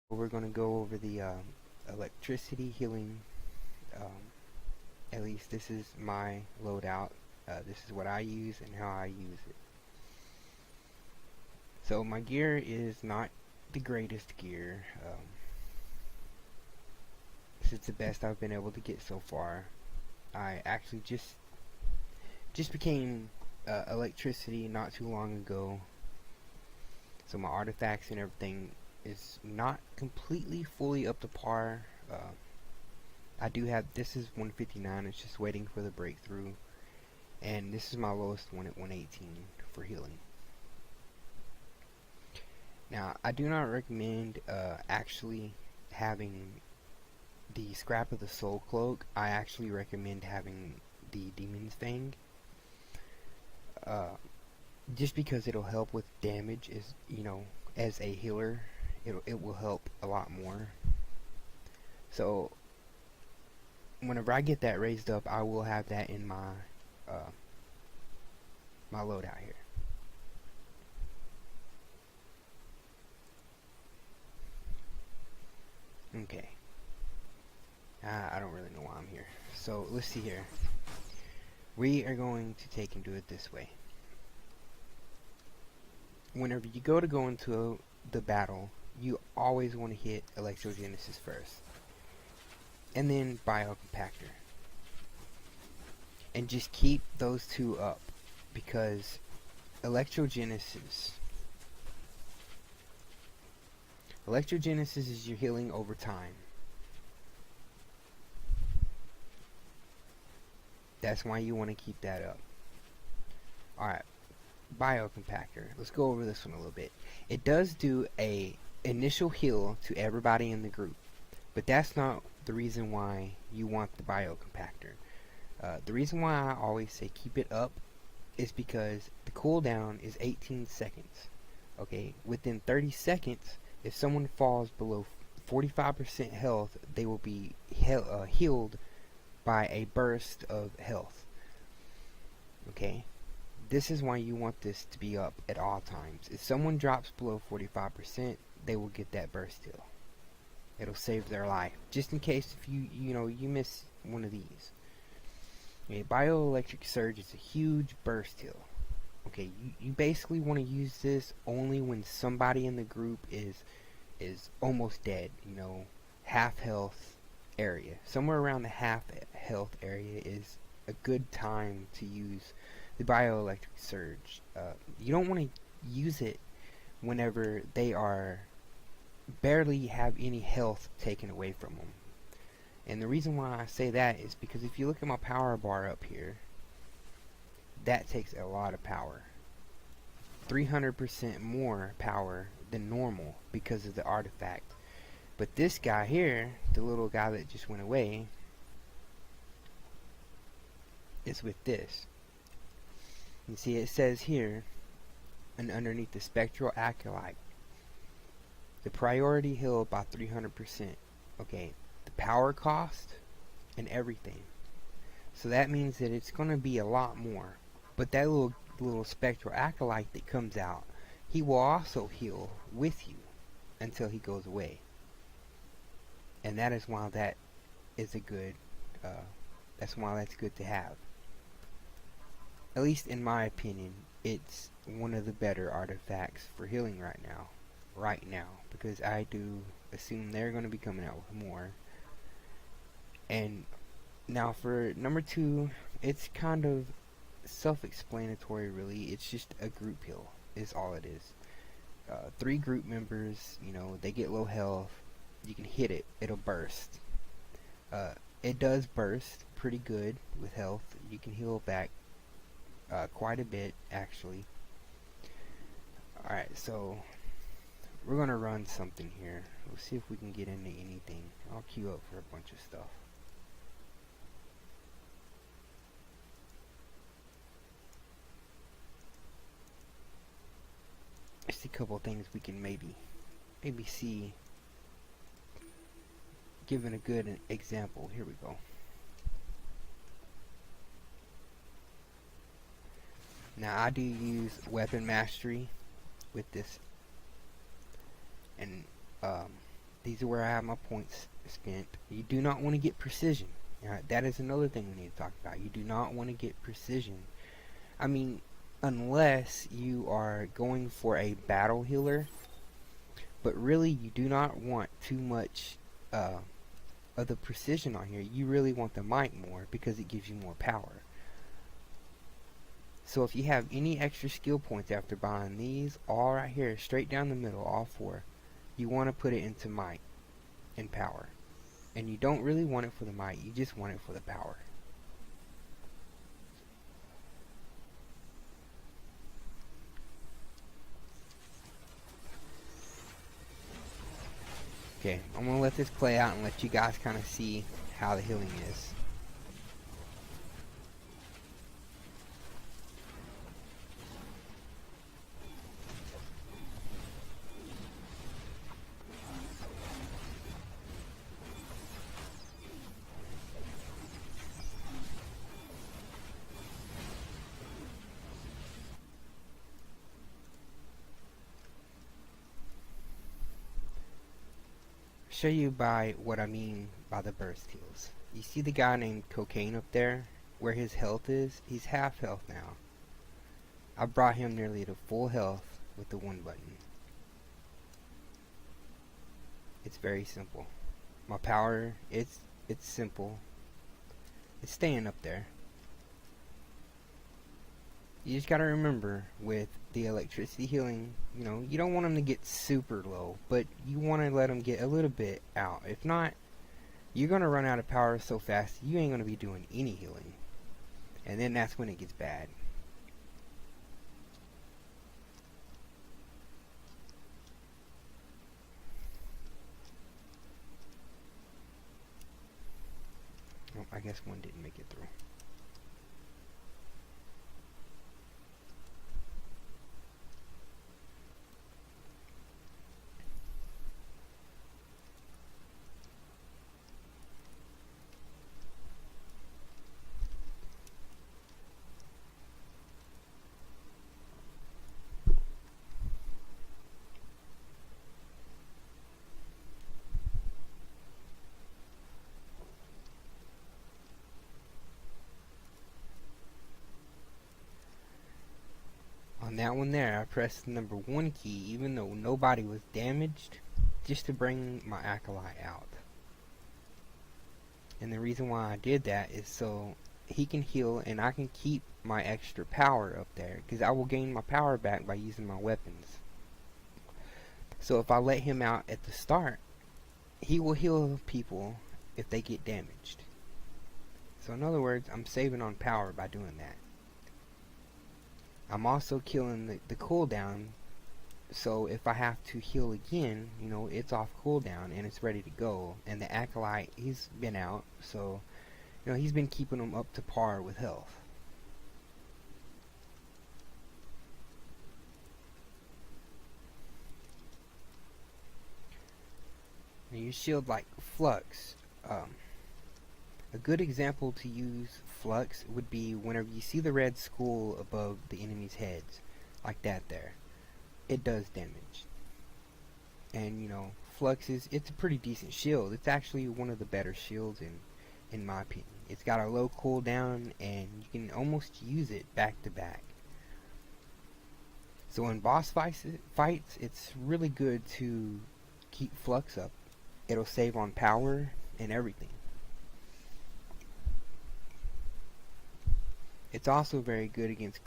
We're going to go over the electricity healing. At least this is my loadout. This is what I use and how I use it. So my gear is not the greatest gear. This is the best I've been able to get so far. I actually just became electricity not too long ago, so my artifacts and everything is not completely fully up to par. I do have, this is 159, it's just waiting for the breakthrough, and this is my lowest one at 118 for healing. Now I do not recommend actually having the scrap of the soul cloak. I actually recommend having the demon's fang, just because it'll help with damage. Is, you know, as a healer, it will help a lot more. So whenever I get that raised up, I will have that in my my loadout here. Okay. I don't really know why I'm here. So let's see here. We are going to take and do it this way. Whenever you go into the battle, you always want to hit Electrogenesis first, and then Biocompactor, and just keep those two up, because Electrogenesis is your healing over time. That's why you want to keep that up. Alright, Biocompactor. Let's go over this one a little bit. It does do a initial heal to everybody in the group, but that's not the reason why you want the Biocompactor. The reason why I always say keep it up is because the cooldown is 18 seconds. Okay, within 30 seconds, if someone falls below 45% health, they will be healed by a burst of health. Okay, this is why you want this to be up at all times. If someone drops below 45%, they will get that burst heal. It'll save their life, just in case if you miss one of these. Okay, Bioelectric Surge is a huge burst heal. Okay, you basically want to use this only when somebody in the group is almost dead, half health area. Somewhere around the half health area is a good time to use the Bioelectric Surge. You don't want to use it whenever they are barely have any health taken away from them. And the reason why I say that is because if you look at my power bar up here, that takes a lot of power. 300% more power than normal because of the artifact. But this guy here, the little guy that just went away, is with this. You see it says here, and underneath the Spectral Acolyte, the priority heal by 300%. Okay, the power cost and everything. So that means that it's going to be a lot more. But that little Spectral Acolyte that comes out, he will also heal with you until he goes away. And that is why that is a good, that's why that's good to have. At least in my opinion, it's one of the better artifacts for healing right now, because I do assume they're going to be coming out with more. And now for number 2, it's kind of self-explanatory really. It's just a group heal is all it is. 3 group members, they get low health, you can hit it, it'll burst. It does burst pretty good with health. You can heal back quite a bit actually. Alright, so we're gonna run something here. We'll see if we can get into anything. I'll queue up for a bunch of stuff. Just a couple things we can maybe see. Given a good example, here we go. Now I do use weapon mastery with this, and these are where I have my points spent. You do not want to get precision. That is another thing we need to talk about. You do not want to get precision. I mean, unless you are going for a battle healer, but really you do not want too much of the precision on here. You really want the might more because it gives you more power. So if you have any extra skill points after buying these, all right here, straight down the middle, all 4, you want to put it into might and power. And you don't really want it for the might, you just want it for the power. Okay, I'm going to let this play out and let you guys kind of see how the healing is. Show you by what I mean by the burst heals. You see the guy named Cocaine up there, where his health is? He's half health now. I brought him nearly to full health with the 1 button. It's very simple. My power, it's simple. It's staying up there. You just gotta remember with the electricity healing, you know, you don't want them to get super low, but you want to let them get a little bit out. If not, you're gonna run out of power so fast you ain't gonna be doing any healing, and then that's when it gets bad. Oh, I guess one didn't make it through. On that one there, I pressed the number 1 key even though nobody was damaged, just to bring my Acolyte out. And the reason why I did that is so he can heal and I can keep my extra power up there, because I will gain my power back by using my weapons. So if I let him out at the start, he will heal people if they get damaged. So in other words, I'm saving on power by doing that. I'm also killing the cooldown, so if I have to heal again, you know, it's off cooldown and it's ready to go. And the Acolyte, he's been out, so you know, he's been keeping them up to par with health. Now you shield like Flux. A good example to use Flux would be whenever you see the red skull above the enemy's heads, like that there. It does damage. And you know, Flux it's a pretty decent shield. It's actually one of the better shields in my opinion. It's got a low cooldown and you can almost use it back to back. So in boss fights, it's really good to keep Flux up. It'll save on power and everything. It's also very good against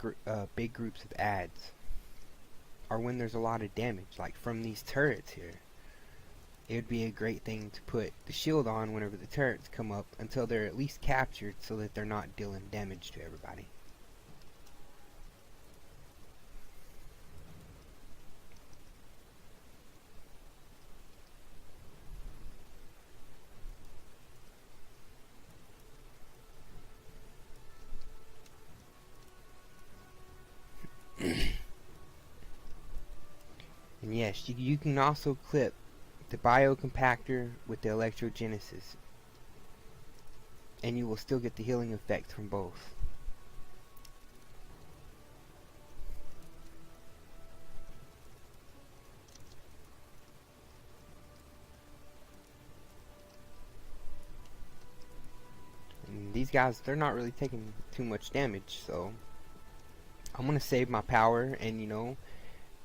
big groups of adds, or when there's a lot of damage, like from these turrets here. It would be a great thing to put the shield on whenever the turrets come up until they're at least captured, so that they're not dealing damage to everybody. And yes, you can also clip the biocompactor with the electrogenesis, and you will still get the healing effect from both. guys, they're not really taking too much damage, so I'm gonna save my power and, you know,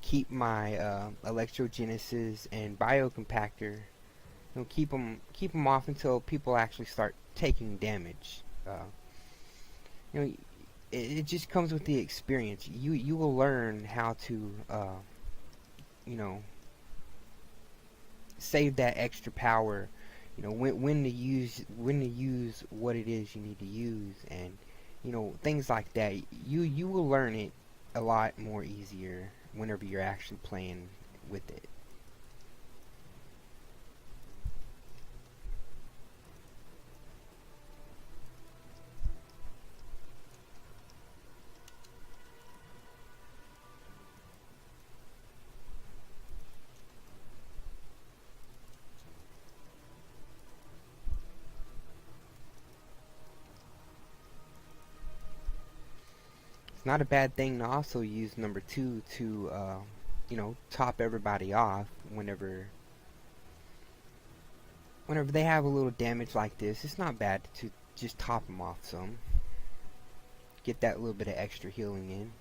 keep my electrogenesis and biocompactor. You know, keep them off until people actually start taking damage. You know, it just comes with the experience. You will learn how to you know, save that extra power. You know, when to use what it is you need to use, and you know, things like that. You will learn it a lot more easier whenever you're actually playing with it. It's not a bad thing to also use number 2 to you know, top everybody off whenever they have a little damage like this. It's not bad to just top them off some. Get that little bit of extra healing in.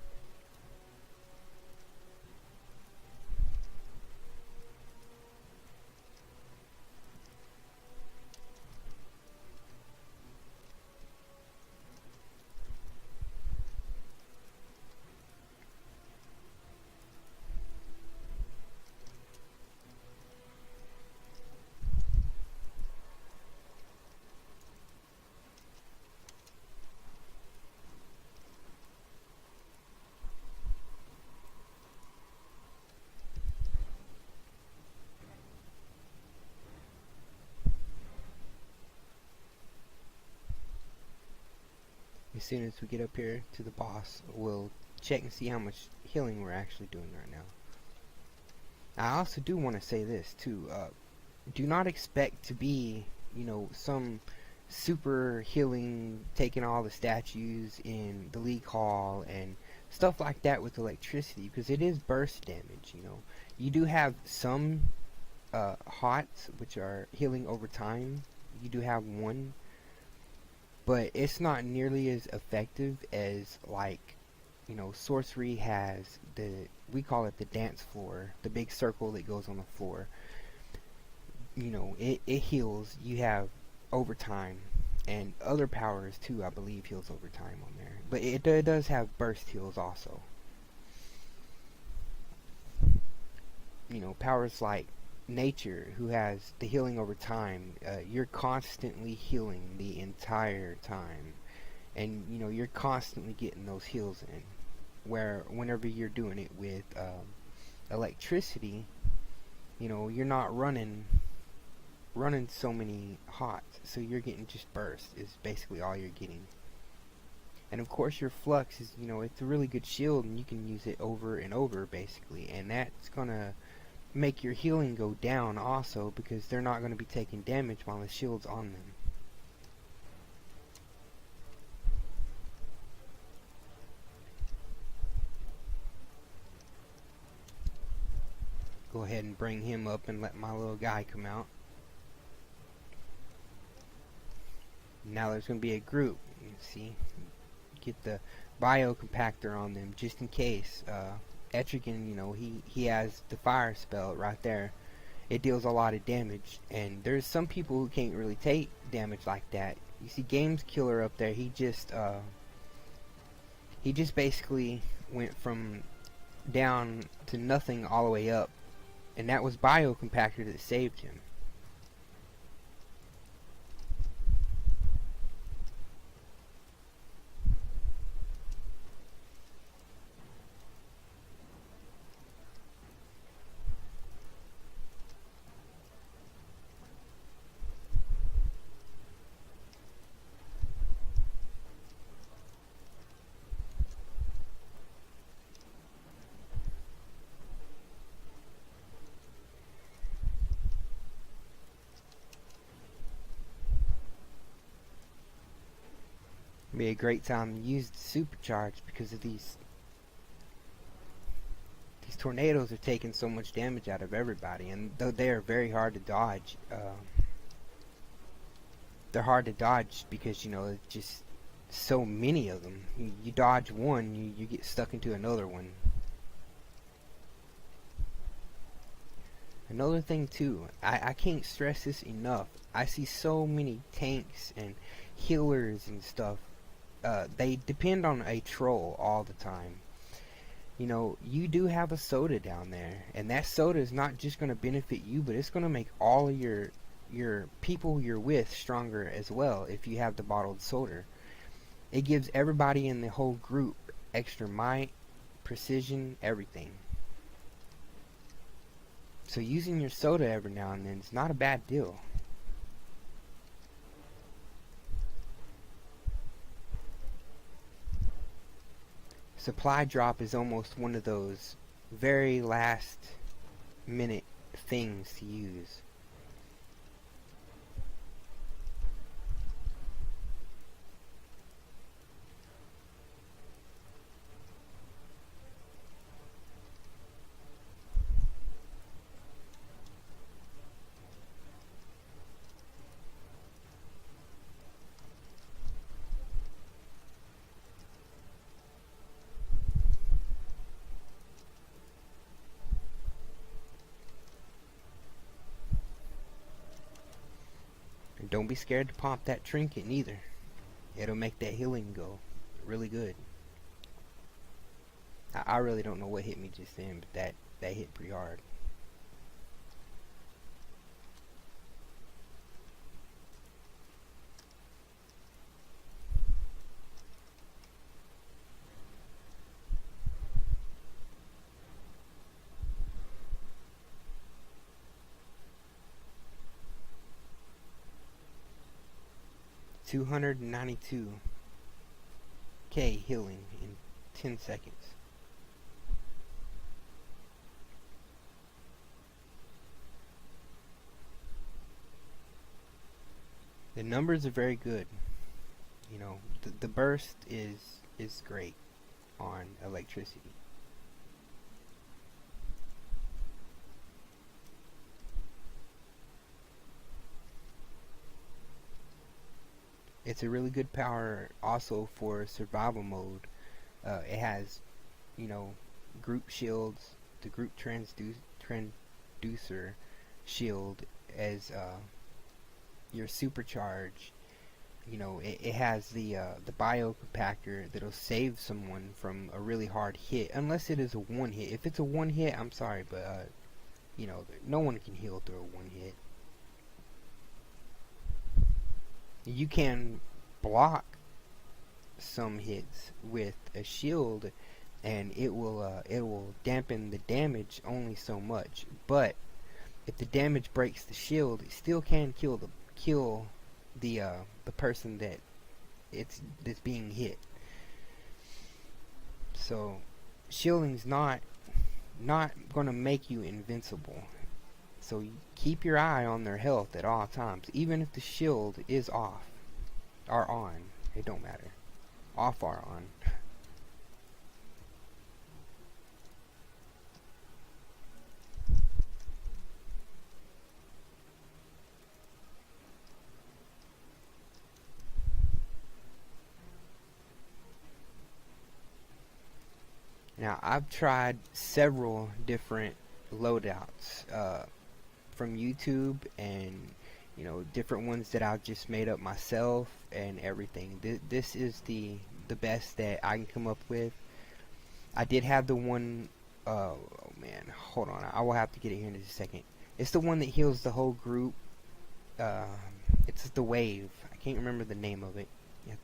As soon as we get up here to the boss, we'll check and see how much healing we're actually doing right now. I also do want to say this too. Do not expect to be, you know, some super healing, taking all the statues in the League Hall and stuff like that with electricity, because it is burst damage. You know, you do have some hots which are healing over time. You do have one, but it's not nearly as effective as, like, you know, sorcery has we call it the dance floor, the big circle that goes on the floor. You know, it heals. You have overtime, and other powers too, I believe, heals overtime on there, but it does have burst heals also. You know, powers like nature, who has the healing over time, you're constantly healing the entire time, and you know, you're constantly getting those heals in, where whenever you're doing it with electricity, you know, you're not running so many hots, so you're getting just burst is basically all you're getting. And of course your flux is, you know, it's a really good shield, and you can use it over and over basically, and that's gonna make your healing go down also, because they're not going to be taking damage while the shield's on them. Go ahead and bring him up and let my little guy come out. Now there's going to be a group. You see, get the biocompactor on them just in case. Etrigan, you know, he has the fire spell right there. It deals a lot of damage, and there's some people who can't really take damage like that. You see Games Killer up there, he just basically went from down to nothing all the way up, and that was biocompactor that saved him. It'd be a great time to use the Supercharged, because of these tornadoes are taking so much damage out of everybody, and though they are very hard to dodge, they're hard to dodge because, you know, it's just so many of them. You dodge one, you get stuck into another one. Another thing too, I can't stress this enough. I see so many tanks and healers and stuff. They depend on a troll all the time. You know, you do have a soda down there, and that soda is not just going to benefit you, but it's going to make all of your people you're with stronger as well if you have the bottled soda. It gives everybody in the whole group extra might, precision, everything. So using your soda every now and then is not a bad deal. Supply drop is almost one of those very last minute things to use. And don't be scared to pop that trinket neither. It'll make that healing go really good. I really don't know what hit me just then, but that hit pretty hard. $292K healing in 10 seconds. The numbers are very good. You know, the burst is great on electricity. It's a really good power also for survival mode. It has, you know, group shields, the group transducer shield as your supercharged. You know, it has the bio compactor that'll save someone from a really hard hit, unless it is a one hit. If it's a one hit, I'm sorry, but you know, no one can heal through a one hit. You can block some hits with a shield, and it will dampen the damage only so much. But if the damage breaks the shield, it still can kill the person that's being hit. So shielding's not gonna make you invincible. So keep your eye on their health at all times, even if the shield is off or on. It don't matter, off or on. Now I've tried several different loadouts from YouTube, and you know, different ones that I've just made up myself and everything. This is the best that I can come up with. I did have the one, oh man, hold on, I will have to get it here in just a second. It's the one that heals the whole group. It's the wave. I can't remember the name of it. You have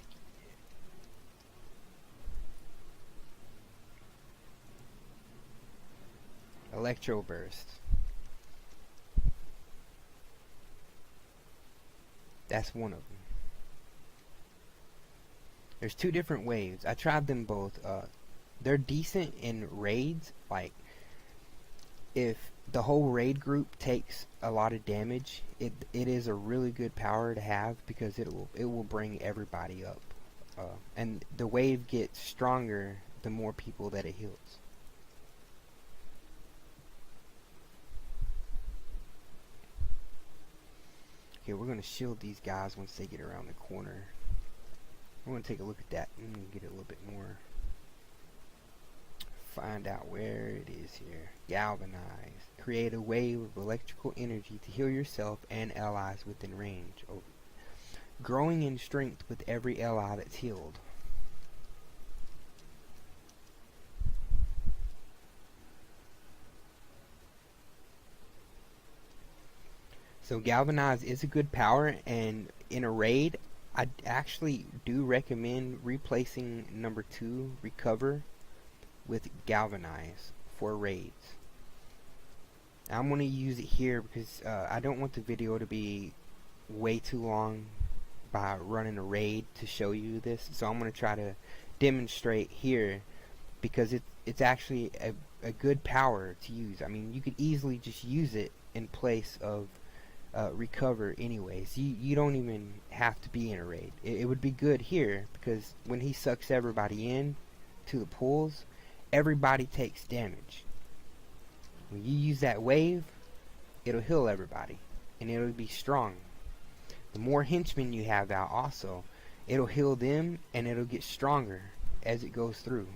to Electro Burst. That's one of them. There's two different waves. I tried them both. They're decent in raids. Like, if the whole raid group takes a lot of damage, it is a really good power to have, because it will bring everybody up. And the wave gets stronger the more people that it heals. Okay, we're gonna shield these guys once they get around the corner. I want to take a look at that and get a little bit more. Find out where it is here. Galvanize. Create a wave of electrical energy to heal yourself and allies within range. Oh. Growing in strength with every ally that's healed. So Galvanize is a good power, and in a raid, I actually do recommend replacing number 2, Recover, with Galvanize for raids. I'm going to use it here because I don't want the video to be way too long by running a raid to show you this. So I'm going to try to demonstrate here because it's actually a good power to use. I mean, you could easily just use it in place of Recover anyways. You don't even have to be in a raid. It would be good here because when he sucks everybody in to the pools, everybody takes damage. When you use that wave, it'll heal everybody and it'll be strong. The more henchmen you have out also, it'll heal them and it'll get stronger as it goes through.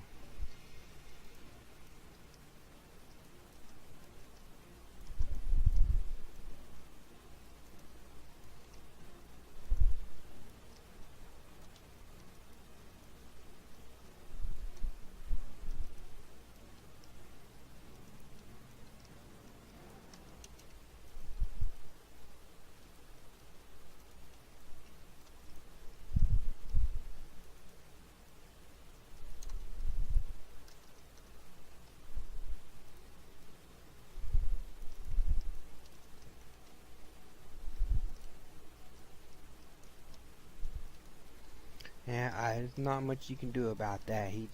Yeah, there's not much you can do about that. He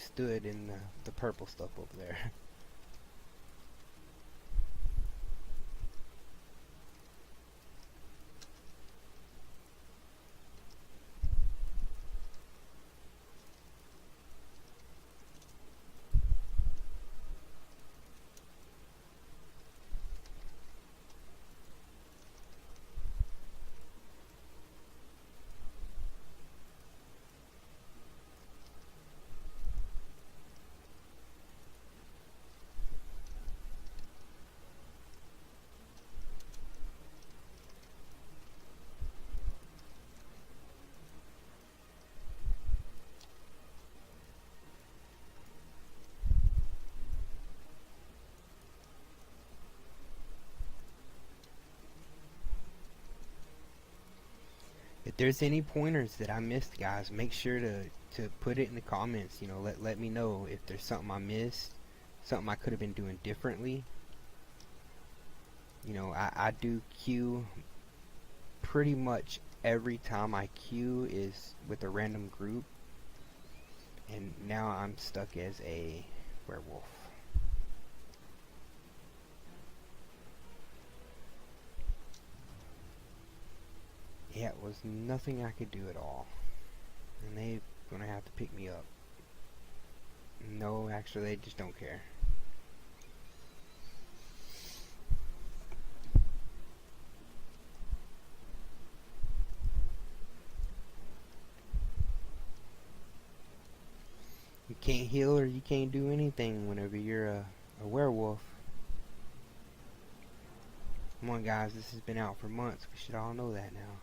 stood in the purple stuff over there. If there's any pointers that I missed, guys, make sure to put it in the comments. You know, let me know if there's something I missed, something I could have been doing differently. You know, I do queue pretty much every time I queue is with a random group, and now I'm stuck as a werewolf. Yeah, it was nothing I could do at all. And they're gonna have to pick me up. No, actually, they just don't care. You can't heal or you can't do anything whenever you're a werewolf. Come on, guys, this has been out for months. We should all know that now.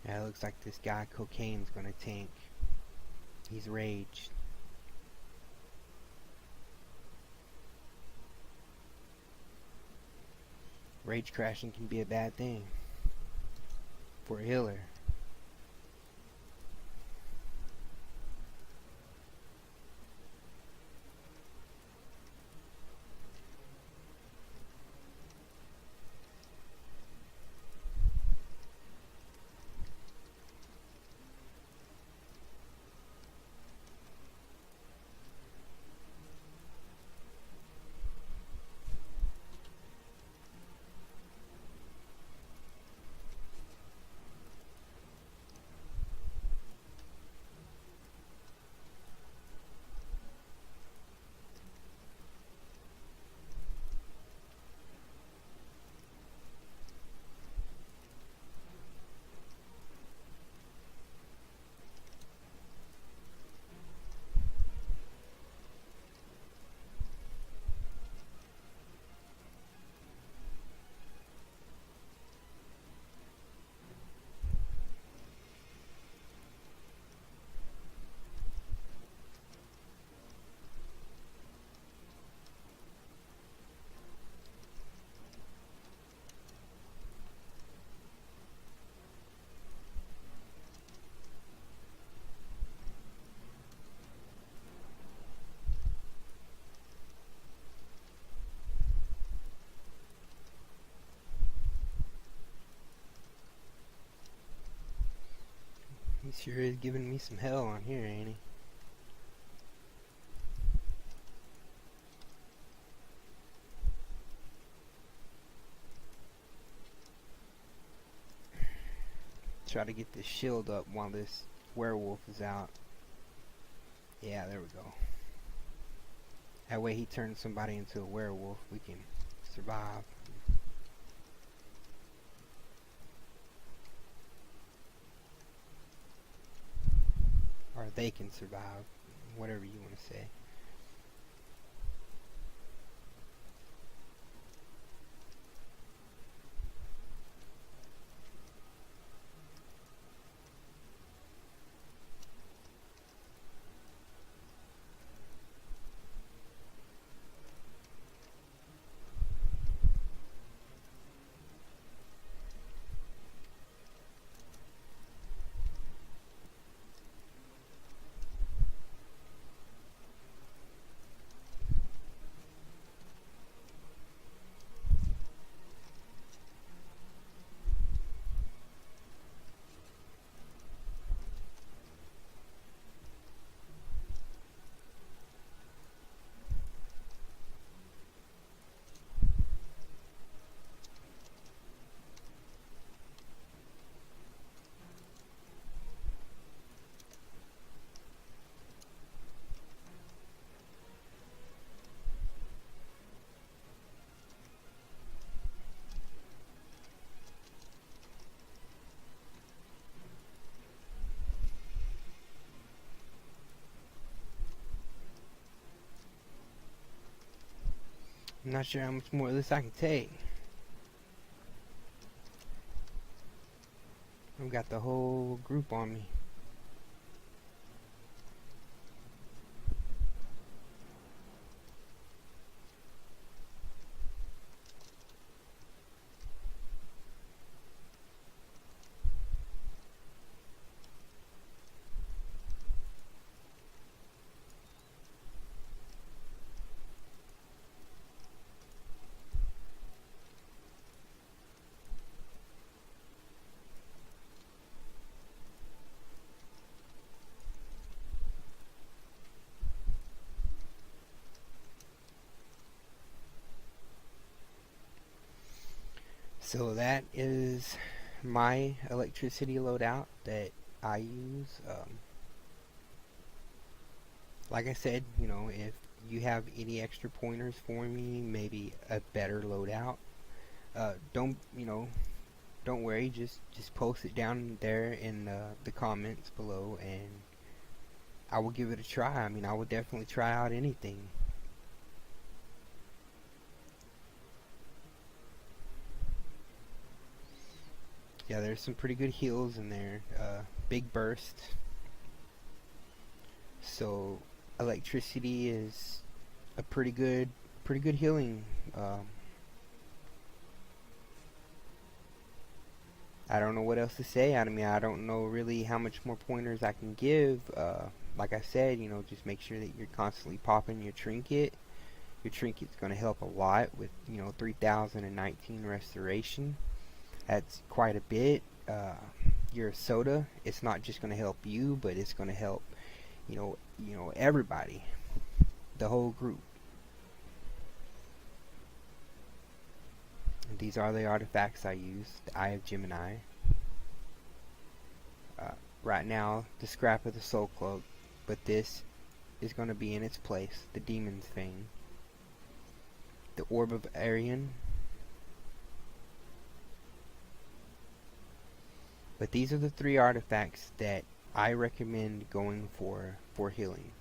Yeah, it looks like this guy Cocaine's gonna tank. He's raged. Rage crashing can be a bad thing for a healer. He sure is giving me some hell on here, ain't he? Try to get this shield up while this werewolf is out. Yeah, there we go. That way he turns somebody into a werewolf, we can survive. Or they can survive, whatever you want to say. I'm not sure how much more of this I can take. I've got the whole group on me. So that is my electricity loadout that I use. Like I said, you know, if you have any extra pointers for me, maybe a better loadout, don't, you know, don't worry, just post it down there in the comments below, and I will give it a try. I mean, I will definitely try out anything. Yeah, there's some pretty good heals in there. Big burst. So electricity is a pretty good healing. I don't know what else to say. I mean, I don't know really how much more pointers I can give. Like I said, you know, just make sure that you're constantly popping your trinket. Your trinket's going to help a lot with, you know, 3019 restoration. That's quite a bit. Your soda, it's not just going to help you, but it's going to help, you know, everybody, the whole group. And these are the artifacts I use. The Eye of Gemini. Right now, the scrap of the Soul Cloak, but this is going to be in its place. The Demon's Fang. The Orb of Arian. But these are the 3 artifacts that I recommend going for healing.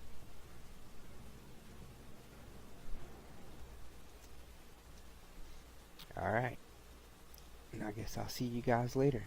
Alright. And I guess I'll see you guys later.